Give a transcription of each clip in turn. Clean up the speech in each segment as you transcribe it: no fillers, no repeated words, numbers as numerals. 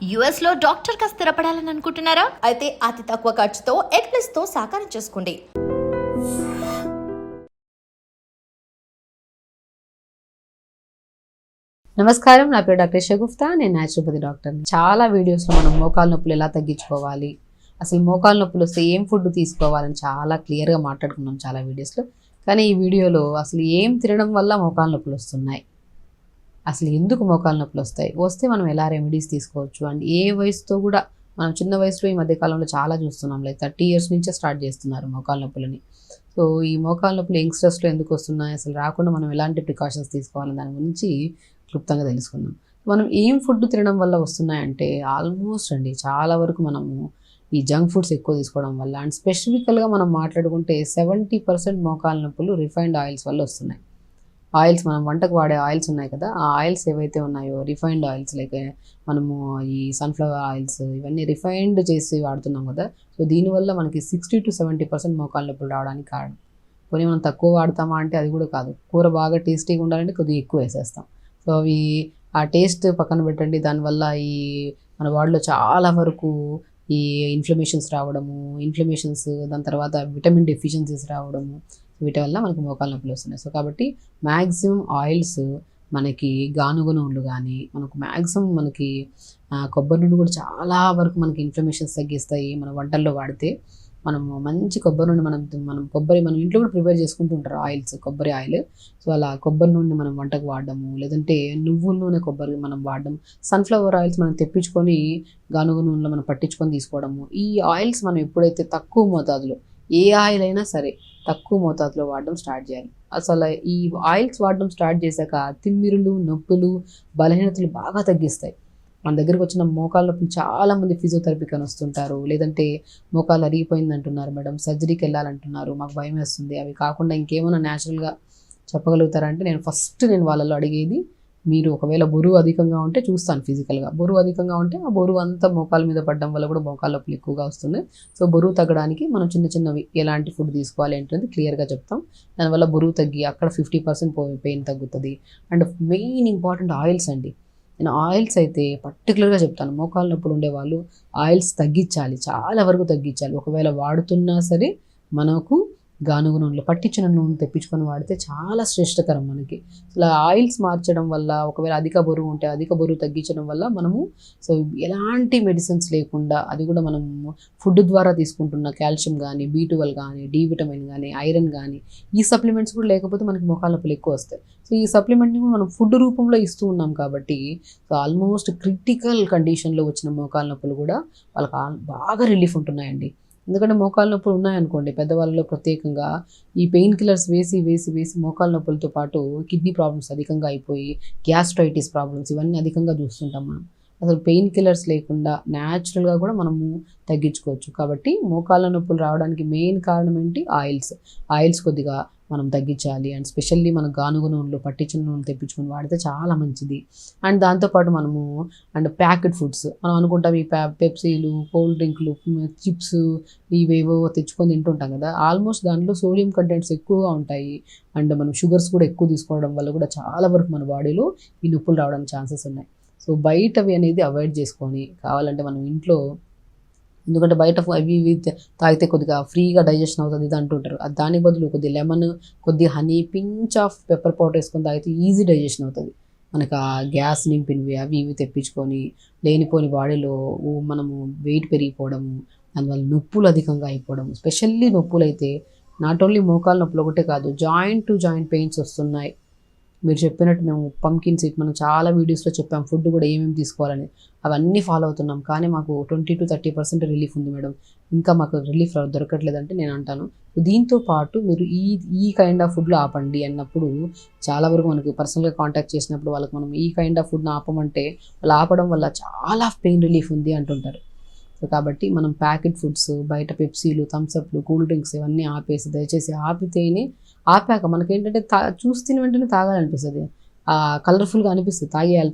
US లో doctor గా స్థిరపడాలని అనుకుంటున్నారా? అయితే అతి తక్కువ ఖర్చుతో ఎగ్ ప్లస్ తో సాకారం చేసుకోండి. నమస్కారం, నా పేరు డాక్టర్ షగుఫ్తా. నేను న్యాచురోపతి డాక్టర్ని. చాలా వీడియోస్లో మనం మోకాలు నొప్పులు ఎలా తగ్గించుకోవాలి, అసలు మోకాలు నొప్పులు వస్తే ఏం ఫుడ్ తీసుకోవాలని చాలా క్లియర్గా మాట్లాడుకున్నాం చాలా వీడియోస్లో. కానీ ఈ వీడియోలో అసలు ఏం తినడం వల్ల మోకాలు నొప్పులు వస్తున్నాయి, అసలు ఎందుకు మోకాలు నొప్పులు వస్తే మనం ఎలా రెమెడీస్ తీసుకోవచ్చు, అండ్ ఏ వయసుతో కూడా మనం చిన్న వయసులో ఈ మధ్యకాలంలో చాలా చూస్తున్నాం, లైక్ 30 years నుంచే స్టార్ట్ చేస్తున్నారు మోకాలు నొప్పులని. సో ఈ మోకాలు నొప్పులు యంగ్స్టర్స్లో ఎందుకు వస్తున్నాయి, అసలు రాకుండా మనం ఎలాంటి ప్రికాషన్స్ తీసుకోవాలని దాని గురించి క్లుప్తంగా తెలుసుకుందాం. మనం ఏం ఫుడ్ తినడం వల్ల వస్తున్నాయంటే ఆల్మోస్ట్ అండి చాలా వరకు మనము ఈ జంక్ ఫుడ్స్ ఎక్కువ తీసుకోవడం వల్ల, అండ్ స్పెసిఫికల్గా మనం మాట్లాడుకుంటే 70% మోకాలు నొప్పులు రిఫైన్డ్ ఆయిల్స్ వల్ల వస్తున్నాయి. ఆయిల్స్, మనం వంటకు వాడే ఆయిల్స్ ఉన్నాయి కదా, ఆ ఆయిల్స్ ఏవైతే ఉన్నాయో రిఫైన్డ్ ఆయిల్స్, లైక్ మనము ఈ సన్ఫ్లవర్ ఆయిల్స్ ఇవన్నీ రిఫైన్డ్ చేసి వాడుతున్నాం కదా. సో దీనివల్ల మనకి 60 to 70% మోకాలు నొప్పులు రావడానికి కారణం. పోనీ మనం తక్కువ వాడతామా అంటే అది కూడా కాదు. కూర బాగా టేస్టీగా ఉండాలంటే కొద్దిగా ఎక్కువ వేసేస్తాం. సో అవి ఆ టేస్ట్ పక్కన పెట్టండి, దానివల్ల ఈ మన బాడీలో చాలా వరకు ఈ ఇన్ఫ్లమేషన్స్ రావడము, దాని తర్వాత విటమిన్ డెఫిషియన్సీస్ రావడము, వీటి వల్ల మనకి మోకాలు నొప్పులు వస్తున్నాయి. సో కాబట్టి మ్యాక్సిమం ఆయిల్స్, మనకి గానుగ నూనెలు కానీ, మనకి కొబ్బరి నూనె కూడా చాలా వరకు మనకి ఇన్ఫ్లమేషన్స్ తగ్గిస్తాయి. మన వంటల్లో వాడితే మనము మంచి కొబ్బరి నూనె, మనం ఇంట్లో కూడా ప్రిపేర్ చేసుకుంటుంటారు ఆయిల్స్, కొబ్బరి ఆయిల్. సో అలా కొబ్బరి నూనె మనం వంటకు వాడడము, లేదంటే నువ్వుల నూనె కొబ్బరి మనం వాడడం, సన్ఫ్లవర్ ఆయిల్స్ మనం తెప్పించుకొని గానుగ నూనెలో మనం పట్టించుకొని తీసుకోవడము. ఈ ఆయిల్స్ మనం ఎప్పుడైతే తక్కువ మోతాదులో, ఏ ఆయిల్ అయినా సరే తక్కువ మోతాదులో వాడడం స్టార్ట్ చేయాలి. అసలు ఈ ఆయిల్స్ వాడడం స్టార్ట్ చేశాక తిమ్మిరులు, నొప్పులు, బలహీనతలు బాగా తగ్గిస్తాయి. మన దగ్గరకు వచ్చిన మోకాళ్ళ నొప్పులు చాలామంది ఫిజియోథెరపీకి అని వస్తుంటారు, లేదంటే మోకాలు అరిగిపోయింది అంటున్నారు, మేడం సర్జరీకి వెళ్ళాలంటున్నారు, మాకు భయం వేస్తుంది. అవి కాకుండా ఇంకేమైనా న్యాచురల్గా చెప్పగలుగుతారంటే నేను వాళ్ళలో అడిగేది, మీరు ఒకవేళ బరువు అధికంగా ఉంటే చూస్తాను ఫిజికల్గా. బరువు అధికంగా ఉంటే ఆ బరువు అంతా మోకాల మీద పడడం వల్ల కూడా మోకాళ్ళ నొప్పులు ఎక్కువగా వస్తున్నాయి. సో బరువు తగ్గడానికి మనం చిన్నవి ఎలాంటి ఫుడ్ తీసుకోవాలి ఏంటంటే క్లియర్గా చెప్తాం. దానివల్ల బరువు తగ్గి అక్కడ 50% పెయిన్ తగ్గుతుంది. అండ్ మెయిన్ ఇంపార్టెంట్ ఆయిల్స్ అండి. నేను ఆయిల్స్ అయితే పర్టికులర్గా చెప్తాను, మోకాళ్ళ నొప్పులు ఉండేవాళ్ళు ఆయిల్స్ తగ్గించాలి, చాలా వరకు తగ్గించాలి. ఒకవేళ వాడుతున్నా సరే మనకు గానుగ నూనెలో పట్టించిన నూనె తెప్పించుకొని వాడితే చాలా శ్రేష్టకరం మనకి. ఇలా ఆయిల్స్ మార్చడం వల్ల, ఒకవేళ అధిక బరువు ఉంటే అధిక బరువు తగ్గించడం వల్ల మనము సో ఎలాంటి మెడిసిన్స్ లేకుండా, అది కూడా మనము ఫుడ్ ద్వారా తీసుకుంటున్న కాల్షియం కానీ, B12 కానీ, డి విటమిన్ కానీ, ఐరన్ కానీ, ఈ సప్లిమెంట్స్ కూడా లేకపోతే మనకి మోకాళ్ళ నొప్పులు ఎక్కువ వస్తాయి. సో ఈ సప్లిమెంట్ని కూడా మనం ఫుడ్ రూపంలో ఇస్తూ ఉన్నాం కాబట్టి సో ఆల్మోస్ట్ క్రిటికల్ కండిషన్లో వచ్చిన మోకాళ్ళ నొప్పులు కూడా వాళ్ళకి బాగా రిలీఫ్ ఉంటున్నాయండి. ఎందుకంటే మోకాళ్ళ నొప్పులు ఉన్నాయనుకోండి, పెద్దవాళ్ళలో ప్రత్యేకంగా ఈ పెయిన్ కిల్లర్స్ వేసి మోకాళ్ళ నొప్పులతో పాటు కిడ్నీ ప్రాబ్లమ్స్ అధికంగా అయిపోయి, గ్యాస్ట్రైటిస్ ప్రాబ్లమ్స్ ఇవన్నీ అధికంగా చూస్తుంటాం మనం. అసలు పెయిన్ కిల్లర్స్ లేకుండా న్యాచురల్గా కూడా మనము తగ్గించుకోవచ్చు. కాబట్టి మోకాళ్ళ నొప్పులు రావడానికి మెయిన్ కారణం ఏంటి? ఆయిల్స్ కొద్దిగా మనం తగ్గించాలి. అండ్ స్పెషల్లీ మన గానుగ నూనెలో పట్టించిన నూనె తెప్పించుకొని వాడితే చాలా మంచిది. అండ్ దాంతోపాటు అండ్ ప్యాకెట్ ఫుడ్స్ మనం అనుకుంటాం, ఈ పెప్సీలు, కోల్డ్ డ్రింక్లు, చిప్స్ ఇవేవో తెచ్చుకొని తింటుంటాం కదా, ఆల్మోస్ట్ దాంట్లో సోడియం కంటెంట్స్ ఎక్కువగా ఉంటాయి. అండ్ మనం షుగర్స్ కూడా ఎక్కువ తీసుకోవడం వల్ల కూడా చాలా వరకు మన బాడీలో ఈ నొప్పులు రావడానికి ఛాన్సెస్ ఉన్నాయి. సో బయటవి అనేది అవాయిడ్ చేసుకొని, కావాలంటే మనం ఇంట్లో, ఎందుకంటే బయట అవి ఇవి తాగితే కొద్దిగా ఫ్రీగా డైజెషన్ అవుతుంది ఇది అంటుంటారు. దాని బదులు కొద్దిగా లెమన్, కొద్దిగా honey, pinch of pepper powder వేసుకొని తాగితే ఈజీ డైజెషన్ అవుతుంది. మనకు ఆ గ్యాస్ నింపినవి అవి ఇవి తెప్పించుకొని లేనిపోని బాడీలో మనము వెయిట్ పెరిగిపోవడము, దానివల్ల నొప్పులు అధికంగా అయిపోవడం. స్పెషల్లీ నొప్పులు అయితే నాట్ ఓన్లీ మోకాలు నొప్పులు ఒకటే కాదు, జాయింట్ టు జాయింట్ పెయిన్స్ వస్తున్నాయి. మీరు చెప్పినట్టు మేము పంకిన్ సీడ్ మనం చాలా వీడియోస్లో చెప్పాం, ఫుడ్ కూడా ఏమేమి తీసుకోవాలని, అవన్నీ ఫాలో అవుతున్నాం. కానీ మాకు 20 to 30% రిలీఫ్ ఉంది మేడం, ఇంకా మాకు రిలీఫ్ దొరకట్లేదంటే నేను అంటాను, దీంతో పాటు మీరు ఈ కైండ్ ఆఫ్ ఫుడ్లో ఆపండి అన్నప్పుడు, చాలా వరకు మనకి పర్సనల్గా కాంటాక్ట్ చేసినప్పుడు వాళ్ళకి మనం ఈ కైండ్ ఆఫ్ ఫుడ్ని ఆపమంటే వాళ్ళు ఆపడం వల్ల చాలా పెయిన్ రిలీఫ్ ఉంది అంటుంటారు. సో కాబట్టి మనం ప్యాకెట్ ఫుడ్స్, బయట పెప్సీలు, థమ్స్అప్లు, కూల్ డ్రింక్స్ ఇవన్నీ ఆపేసి, దయచేసి ఆపితేనే, ఆపాక మనకేంటంటే చూస్తున్న వెంటనే తాగాలనిపిస్తుంది, కలర్ఫుల్గా అనిపిస్తుంది,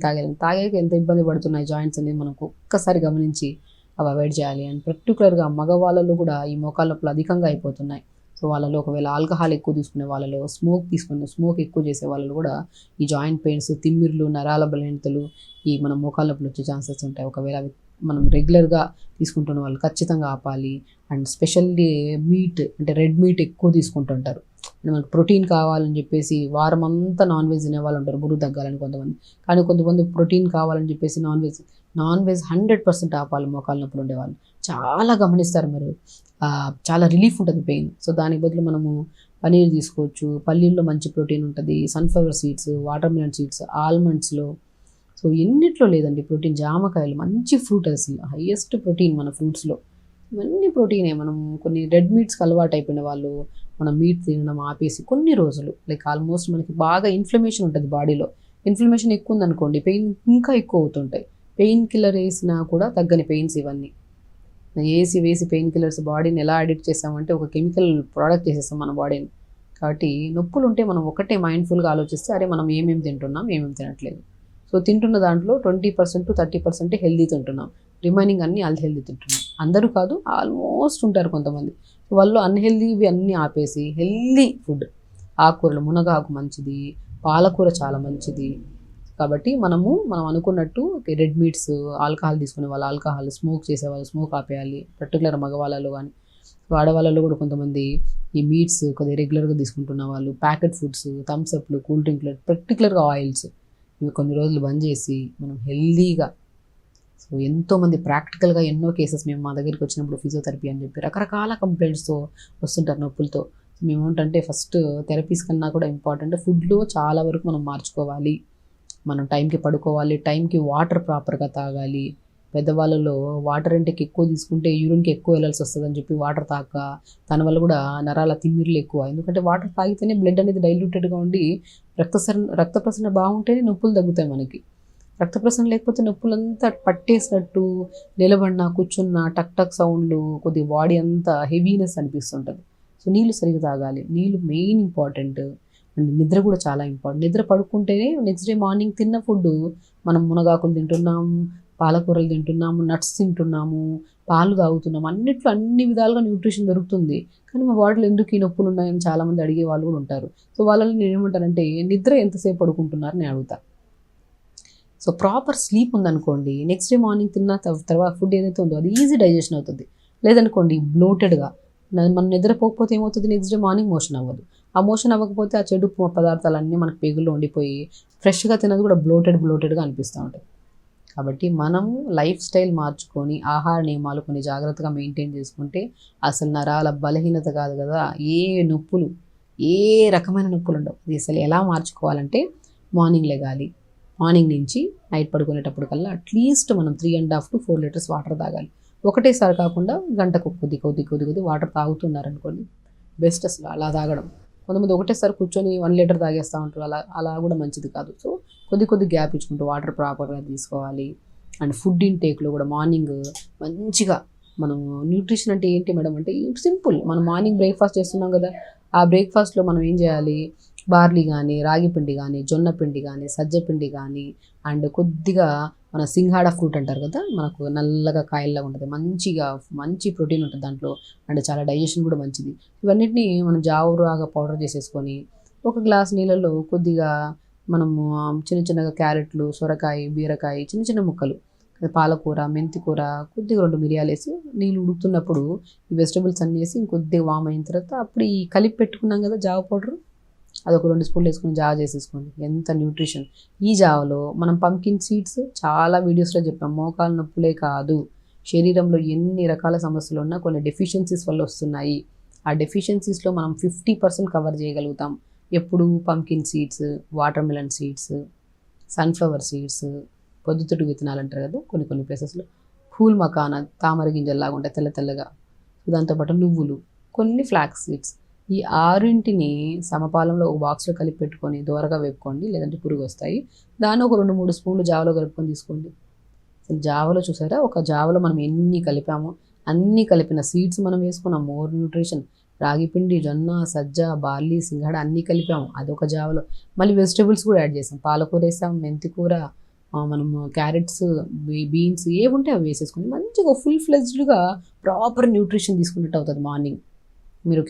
తాగాక ఎంత ఇబ్బంది పడుతున్నాయి జాయింట్స్ అనేది మనకు ఒక్కసారి గమనించి అవి అవాయిడ్ చేయాలి. అండ్ పర్టికులర్గా మగవాళ్ళలో కూడా ఈ మోకాళ్ళ నొప్పులు అధికంగా అయిపోతున్నాయి. సో సో వాళ్ళలో ఒకవేళ ఆల్కహాల్ ఎక్కువ తీసుకునే వాళ్ళలో, స్మోక్ ఎక్కువ చేసే వాళ్ళలో కూడా ఈ జాయింట్ పెయిన్స్, తిమ్మిర్లు, నరాల బలహీనతలు, ఈ మన మోకాళ్ళ నొప్పులు వచ్చే ఛాన్సెస్ ఉంటాయి. ఒకవేళ అవి మనం రెగ్యులర్గా తీసుకుంటున్న వాళ్ళు ఖచ్చితంగా ఆపాలి. అండ్ స్పెషల్లీ మీట్ అంటే రెడ్ మీట్ ఎక్కువ తీసుకుంటుంటారు. మనకు ప్రోటీన్ కావాలని చెప్పేసి వారం అంతా నాన్ వెజ్ తినే వాళ్ళు ఉంటారు, బరువు తగ్గాలని కొంతమంది. కానీ కొంతమంది ప్రోటీన్ కావాలని చెప్పేసి నాన్ వెజ్ 100% ఆపాలి. మోకాళ్ళ నొప్పులు ఉండేవాళ్ళు చాలా గమనిస్తారు మీరు, చాలా రిలీఫ్ ఉంటుంది పెయిన్. సో దానికి బదులు మనము పనీర్ తీసుకోవచ్చు. పల్లీల్లో మంచి ప్రోటీన్ ఉంటుంది, sunflower seeds, watermelon seeds, ఆల్మండ్స్లో. సో ఎన్నిట్లో లేదండి ప్రోటీన్. జామకాయలు మంచి ఫ్రూట్, అసలు హైయెస్ట్ ప్రోటీన్ మన ఫ్రూట్స్లో. ఇవన్నీ ప్రోటీనే. మనం కొన్ని రెడ్ మీట్స్కి అలవాటు అయిపోయిన వాళ్ళు మనం మీట్ తినడం ఆపేసి కొన్ని రోజులు, లైక్ ఆల్మోస్ట్ మనకి బాగా ఇన్ఫ్లమేషన్ ఉంటుంది బాడీలో. ఇన్ఫ్లమేషన్ ఎక్కువ ఉందనుకోండి పెయిన్ ఇంకా ఎక్కువ అవుతుంటాయి. పెయిన్ కిల్లర్ వేసినా కూడా తగ్గని పెయిన్స్ ఇవన్నీ. వేసి పెయిన్ కిల్లర్స్ బాడీని ఎలా అడిక్ట్ చేస్తామంటే ఒక కెమికల్ ప్రోడక్ట్ చేసేస్తాం మన బాడీని. కాబట్టి నొప్పులు ఉంటే మనం ఒకటే మైండ్ఫుల్గా ఆలోచిస్తే అరే మనం ఏమేమి తింటున్నాం, ఏమేమి తినట్లేదు. సో తింటున్న దాంట్లో 20% to 30% హెల్దీ తింటున్నాం, రిమైనింగ్ అన్నీ అన్హెల్దీ తింటున్నాం. అందరూ కాదు, ఆల్మోస్ట్ ఉంటారు కొంతమంది. వాళ్ళు అన్హెల్దీవి అన్నీ ఆపేసి హెల్దీ ఫుడ్, ఆకుకూరలు, మునగాకు మంచిది, పాలకూర చాలా మంచిది. కాబట్టి మనం అనుకున్నట్టు రెడ్ మీట్స్, ఆల్కహాల్ తీసుకునే వాళ్ళు ఆల్కహాల్, స్మోక్ చేసే వాళ్ళు స్మోక్ ఆపేయాలి. పర్టికులర్ మగవాళ్ళలో కానీ ఆడవాళ్ళలో కూడా కొంతమంది ఈ మీట్స్ కొద్దిగా రెగ్యులర్గా తీసుకుంటున్న వాళ్ళు, ప్యాకెట్ ఫుడ్స్, థమ్స్అప్లు, కూల్ డ్రింక్లు, పర్టికులర్గా ఆయిల్స్, ఇవి కొన్ని రోజులు బంద్ చేసి మనం హెల్దీగా. సో ఎంతోమంది ప్రాక్టికల్గా ఎన్నో కేసెస్ మేము మా దగ్గరికి వచ్చినప్పుడు ఫిజియోథెరపీ అని చెప్పి రకరకాల కంప్లైంట్స్తో వస్తుంటారు నొప్పులతో. మేము ఏంటంటే ఫస్ట్ థెరపీస్ కన్నా కూడా ఇంపార్టెంట్ ఫుడ్లో చాలా వరకు మనం మార్చుకోవాలి. మనం టైంకి పడుకోవాలి, టైంకి వాటర్ ప్రాపర్గా తాగాలి. పెద్దవాళ్ళలో వాటర్ ఇంటేక్ ఎక్కువ తీసుకుంటే యూరిన్కి ఎక్కువ వెళ్ళాల్సి వస్తుందని చెప్పి వాటర్ తాక దాని వల్ల కూడా నరాల తిమ్మిర్లు ఎక్కువ. ఎందుకంటే వాటర్ తాగితేనే బ్లడ్ అనేది డైల్యూటెడ్గా ఉండి రక్త ప్రసరణ బాగుంటేనే నొప్పులు తగ్గుతాయి మనకి. రక్త ప్రసరణ లేకపోతే నొప్పులంతా పట్టేసినట్టు, నిలబడినా కూర్చున్నా టక్ టక్ సౌండ్లు, కొద్దిగా బాడీ అంతా హెవీనెస్ అనిపిస్తుంటుంది. సో నీళ్ళు సరిగ్గా తాగాలి, నీళ్ళు మెయిన్ ఇంపార్టెంట్. అండ్ నిద్ర కూడా చాలా ఇంపార్టెంట్. నిద్ర పడుకుంటేనే నెక్స్ట్ డే మార్నింగ్ తిన్న ఫుడ్, మనం మునగాకులు తింటున్నాము, పాలకూరలు తింటున్నాము, నట్స్ తింటున్నాము, పాలు తాగుతున్నాము, అన్ని విధాలుగా న్యూట్రిషన్ దొరుకుతుంది. కానీ మా బాడీలో ఎందుకు ఈ నొప్పులు ఉన్నాయని చాలామంది అడిగే వాళ్ళు కూడా ఉంటారు. సో వాళ్ళని నేను ఏమంటానంటే నిద్ర ఎంతసేపు పడుకుంటున్నారని నేను అడుగుతా. సో ప్రాపర్ స్లీప్ ఉందనుకోండి, నెక్స్ట్ డే మార్నింగ్ తిన్న తర్వాత ఫుడ్ ఏదైతే ఉందో అది ఈజీ డైజెషన్ అవుతుంది. లేదనుకోండి బ్లోటెడ్గా మనం నిద్రపోకపోతే ఏమవుతుంది, నెక్స్ట్ డే మార్నింగ్ మోషన్ అవ్వదు. ఆ మోషన్ అవ్వకపోతే ఆ చెడు పదార్థాలన్నీ మనకు పేగుల్లో ఉండిపోయి ఫ్రెష్గా తినది కూడా బ్లోటెడ్గా అనిపిస్తూ ఉంటుంది. కాబట్టి మనము లైఫ్ స్టైల్ మార్చుకొని ఆహార నియమాలు కొన్ని జాగ్రత్తగా మెయింటైన్ చేసుకుంటే అసలు నరాల బలహీనత కాదు కదా, ఏ నొప్పులు, ఏ రకమైన నొప్పులు ఉండవు. ఇది అసలు ఎలా మార్చుకోవాలంటే మార్నింగ్ లెగాలి, మార్నింగ్ నుంచి నైట్ పడుకునేటప్పుడు కల్లా అట్లీస్ట్ మనం 3.5 to 4 లీటర్స్ వాటర్ తాగాలి. ఒకటేసారి కాకుండా గంటకు కొద్ది వాటర్ తాగుతున్నారనుకోండి బెస్ట్ అసలు అలా తాగడం. కొంతమంది ఒకటేసారి కూర్చొని 1 లీటర్ తాగేస్తూ ఉంటారు, అలా కూడా మంచిది కాదు. సో కొద్ది గ్యాప్ ఇచ్చుకుంటూ వాటర్ ప్రాపర్గా తీసుకోవాలి. అండ్ ఫుడ్ ఇంటేక్లో కూడా మార్నింగ్ మంచిగా మనం న్యూట్రిషన్ అంటే ఏంటి మేడం అంటే సింపుల్. మనం మార్నింగ్ బ్రేక్ఫాస్ట్ చేస్తున్నాం కదా, ఆ బ్రేక్ఫాస్ట్లో మనం ఏం చేయాలి, బార్లీ కానీ, రాగి పిండి కానీ, జొన్న పిండి కానీ, సజ్జ పిండి కానీ, అండ్ కొద్దిగా మన సింగాడ ఫ్రూట్ అంటారు కదా, మనకు నల్లగా కాయల్లాగా ఉంటుంది, మంచి ప్రోటీన్ ఉంటుంది దాంట్లో, అండ్ చాలా డైజెషన్ కూడా మంచిది. ఇవన్నిటిని మనం జావురాగా పౌడర్ చేసేసుకొని ఒక గ్లాస్ నీళ్ళల్లో కొద్దిగా మనము చిన్నగా క్యారెట్లు, సొరకాయ, బీరకాయ, చిన్న ముక్కలు, పాలకూర, మెంతికూర, కొద్దిగా 2 మిరియాలు వేసి నీళ్ళు ఉడుకుతున్నప్పుడు ఈ వెజిటబుల్స్ అన్నీ వేసి ఇంకొద్దిగా వామ్ అయిన తర్వాత అప్పుడు ఈ కలిపి పెట్టుకున్నాం కదా జావ పౌడర్, అదొక 2 స్పూన్లు వేసుకొని జావ చేసేసుకోండి. ఎంత న్యూట్రిషన్. ఈ జావలో మనం పంకిన్ సీడ్స్ చాలా వీడియోస్లో చెప్పాం, మోకాల నొప్పులే కాదు శరీరంలో ఎన్ని రకాల సమస్యలు ఉన్నా కొన్ని డెఫిషియన్సీస్ వల్ల వస్తున్నాయి. ఆ డెఫిషియన్సీస్లో మనం 50% కవర్ చేయగలుగుతాం. ఎప్పుడు pumpkin seeds, watermelon seeds, sunflower seeds, పొద్దుతిరుగు విత్తనాలు అంటారు కదా కొన్ని ప్లేసెస్లో, ఫూల్ మకానా, తామర గింజల్లాగా ఉంటాయి తెల్లగా, దాంతోపాటు నువ్వులు, కొన్ని ఫ్లాక్స్ సీడ్స్. ఈ 6 సమపాలంలో ఒక బాక్స్లో కలిపి పెట్టుకొని దోరగా వేపుకోండి, లేదంటే పురుగు వస్తాయి. దాన్ని ఒక 2-3 స్పూన్లు జావలో కలుపుకొని తీసుకోండి. అసలు జావలో చూసారా, ఒక జావలో మనం ఎన్ని కలిపామో అన్నీ కలిపిన సీడ్స్ మనం వేసుకున్నాం, మోర్ న్యూట్రిషన్. రాగి పిండి, జొన్న, సజ్జ, బార్లీ, సింగాడ అన్నీ కలిపాము అదొక జావలో. మళ్ళీ వెజిటేబుల్స్ కూడా యాడ్ చేసాం, పాలకూర వేసాం, మెంతికూర, మనము క్యారెట్స్, బీన్స్ ఏముంటే అవి వేసేసుకొని మంచిగా ఫుల్ ఫ్లెజ్డ్గా ప్రాపర్ న్యూట్రిషన్ తీసుకున్నట్టు అవుతుంది మార్నింగ్. మీరు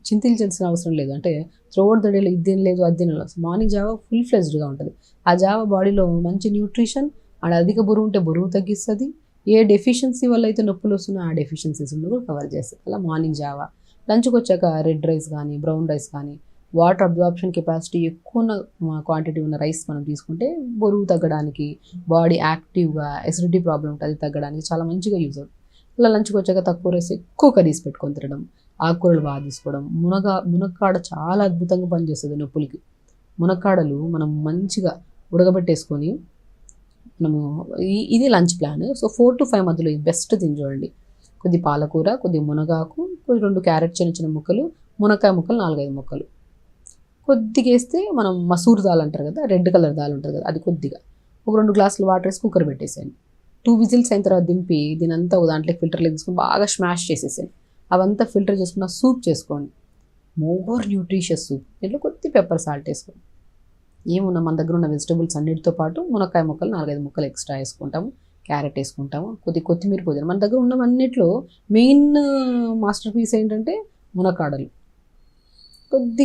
చింతించాల్సిన అవసరం లేదు. అంటే త్రూఅవుట్ ద డేలో ఇది తినలేదు అది తినలేదు. మార్నింగ్ జావా ఫుల్ ఫ్లెజ్డ్గా ఉంటుంది. ఆ జావా బాడీలో మంచి న్యూట్రిషన్ అండ్ అధిక బరువు ఉంటే బరువు తగ్గిస్తుంది. ఏ డెఫిషియన్సీ వల్ల అయితే నొప్పులు వస్తున్నాయో ఆ డెఫిషియన్సీస్ కూడా కవర్ చేస్తుంది. అలా మార్నింగ్ జావా. లంచ్కి వచ్చాక రెడ్ రైస్ కానీ బ్రౌన్ రైస్ కానీ వాటర్ అబ్జార్ప్షన్ కెపాసిటీ ఎక్కువ ఉన్న క్వాంటిటీ ఉన్న రైస్ మనం తీసుకుంటే బరువు తగ్గడానికి, బాడీ యాక్టివ్గా, ఎసిడిటీ ప్రాబ్లం ఉంటుంది అది తగ్గడానికి చాలా మంచిగా యూజ్ అవుతుంది. ఇలా లంచ్కి వచ్చాక తక్కువ రైస్ ఎక్కువ కర్రీస్ పెట్టుకొని తినడం, ఆకుకూరలు బాగా తీసుకోవడం. మునక్కాడ చాలా అద్భుతంగా పనిచేస్తుంది నొప్పులకి. మునక్కాడలు మనం మంచిగా ఉడకబెట్టేసుకొని మనము ఇది లంచ్ ప్లాన్. సో 4 to 5 మధ్యలో ఇది బెస్ట్ తిని చూడండి. కొద్ది పాలకూర, కొద్ది మునగాకు, కొద్ది 2 క్యారెట్ చిన్న చిన్న ముక్కలు, మునక్కాయ ముక్కలు 4-5 ముక్కలు కొద్దిగా వేస్తే మనం మసూర్ దాల్ అంటారు కదా, రెడ్ కలర్ దాల్ ఉంటుంది కదా, అది కొద్దిగా ఒక 2 గ్లాసులు వాటర్ వేసి కుక్కర్ పెట్టేసేయండి. 2 విజిల్స్ అయిన తర్వాత దింపి దీనంతా ఒక దాంట్లోకి ఫిల్టర్లోకి తీసుకొని బాగా స్మాష్ చేసేసేయండి. అవంతా ఫిల్టర్ చేసుకున్న సూప్ చేసుకోండి. More nutritious soup. దీంట్లో కొద్ది పెప్పర్ సాల్ట్ వేసుకోండి. ఏమున్నా మన దగ్గర ఉన్న వెజిటబుల్స్ అన్నిటితో పాటు మునక్కాయ ముక్కలు 4-5 ముక్కలు ఎక్స్ట్రా వేసుకుంటాము, క్యారెట్ వేసుకుంటాము, కొద్ది కొత్తిమీర పుదీనా. మన దగ్గర ఉన్నవన్నిట్లో మెయిన్ మాస్టర్ పీస్ ఏంటంటే మునక్కాడలు.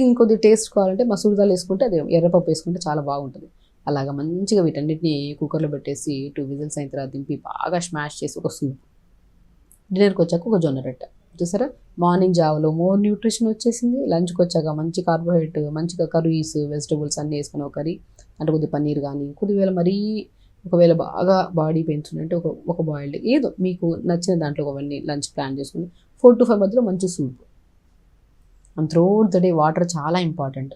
ఇంకొద్ది టేస్ట్ కావాలంటే మసూర్ దాల్ వేసుకుంటే, అది ఎర్రపప్పు వేసుకుంటే చాలా బాగుంటుంది. అలాగా మంచిగా వీటన్నిటిని కుక్కర్లో పెట్టేసి 2 విజిల్స్ అయిన తర్వాత దింపి బాగా స్మాష్ చేసి ఒక సూప్. డిన్నర్కి వచ్చాక ఒక జొన్న రొట్టె. చూసారా, మార్నింగ్ జావలో మోర్ న్యూట్రిషన్ వచ్చేసింది. లంచ్కి వచ్చాక మంచి కార్బోహైడ్రేట్, మంచిగా కర్రీస్, వెజిటబుల్స్ అన్నీ వేసుకుని ఒక కర్రీ, అంటే కొద్ది పన్నీర్ కానీ, కొద్దివేళ మరీ ఒకవేళ బాగా బాడీ పెయిన్స్ ఉంటే ఒక బాయిల్డ్ ఏదో మీకు నచ్చిన దాంట్లో అవన్నీ లంచ్ ప్లాన్ చేసుకుని 4 to 5 మధ్యలో మంచి soup. And throughout the day water చాలా ఇంపార్టెంట్.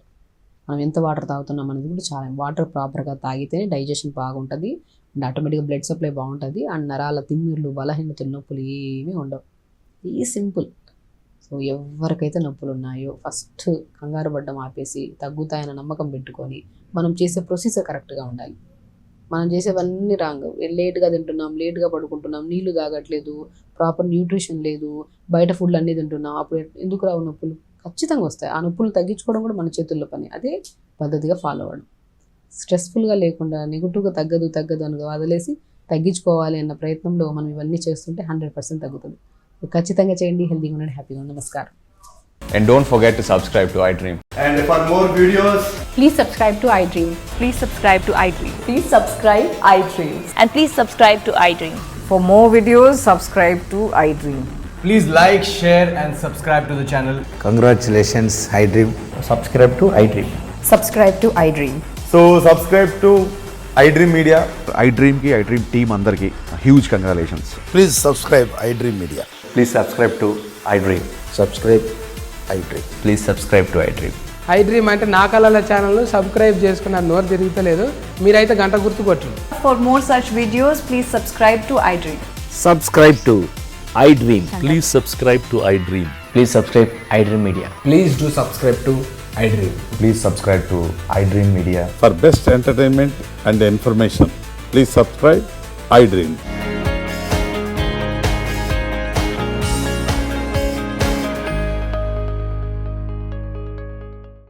మనం ఎంత వాటర్ తాగుతున్నాం అనేది కూడా చాలా. వాటర్ ప్రాపర్గా తాగితేనే డైజెషన్ బాగుంటుంది అండ్ ఆటోమేటిక్గా బ్లడ్ సప్లై బాగుంటుంది అండ్ నరాల తిమ్మిర్లు, బలహీనతలు, నొప్పులు ఏమీ ఉండవు. ఈ సింపుల్. సో ఎవరికైతే నొప్పులు ఉన్నాయో ఫస్ట్ కంగారు పడ్డం ఆపేసి తగ్గుతాయన్న నమ్మకం పెట్టుకొని మనం చేసే ప్రొసీజర్ కరెక్ట్గా ఉండాలి. మనం చేసేవన్నీ రాంగ్. లేట్గా తింటున్నాం, లేట్గా పడుకుంటున్నాం, నీళ్లు తాగట్లేదు, ప్రాపర్ న్యూట్రిషన్ లేదు, బయట ఫుడ్లు అన్నీ తింటున్నాం, అప్పుడు ఎందుకు రావు నొప్పులు? ఖచ్చితంగా వస్తాయి. ఆ నొప్పులు తగ్గించుకోవడం కూడా మన చేతుల్లో పని. అదే పద్ధతిగా ఫాలో అవ్వడం. స్ట్రెస్ఫుల్గా లేకుండా నెగిటివ్గా తగ్గదు అని వదిలేసి తగ్గించుకోవాలి అన్న ప్రయత్నంలో మనం ఇవన్నీ చేస్తుంటే 100% తగ్గుతుంది. ఖచ్చితంగా చేయండి. హెల్తీగా ఉండండి, హ్యాపీగా ఉండండి. నమస్కారం. And don't forget to subscribe to iDream. And for more videos, Please subscribe to iDream. Please subscribe to iDream. Please subscribe iDream. And please subscribe to iDream. For more videos, subscribe to iDream. please like, share and subscribe to the channel. Congratulations, iDream. Subscribe to iDream. Subscribe to iDream. So subscribe to iDream Media. iDream team అందరికి huge congratulations. Please subscribe iDream Media. Please subscribe to iDream. Subscribe iDream. Please subscribe to iDream. iDream అంటే నా కళల ఛానల్ను subscribe చేసుకున్న నోరు తిరుగుతలేదు. మీరైతే గంట గుర్తు కొట్టండి. For more such videos, please subscribe to iDream. Subscribe to iDream. Please subscribe to iDream. Please subscribe iDream Media. Please do subscribe to iDream. Please subscribe to iDream Media. For best entertainment and information, please subscribe iDream.